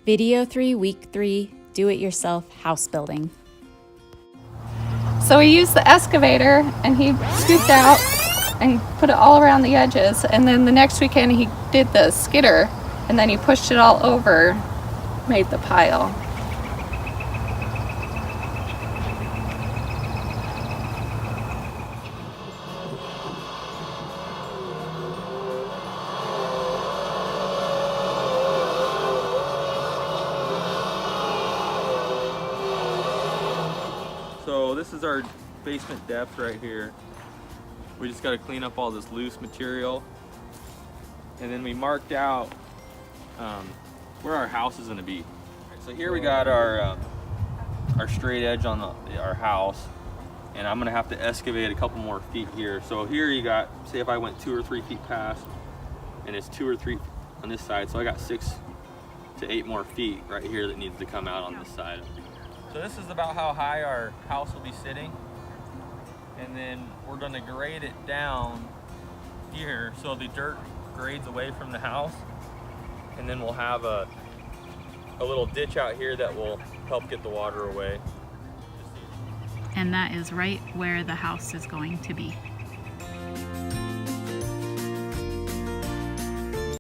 Video 3, Week 3, Do-It-Yourself House Building. So he used the excavator and he scooped out and put it all around the edges. And then the next weekend he did the skidder and then he pushed it all over, made the pile. So this is our basement depth right here. We just got to clean up all this loose material. And then we marked out where our house is going to be. So here we got our straight edge on our house. And I'm going to have to excavate a couple more feet here. So here you got, say if I went 2 or 3 feet past, and it's 2 or 3 on this side. So I got 6 to 8 more feet right here that needs to come out on this side. So this is about how high our house will be sitting. And then we're gonna grade it down here so the dirt grades away from the house. And then we'll have a little ditch out here that will help get the water away. And that is right where the house is going to be.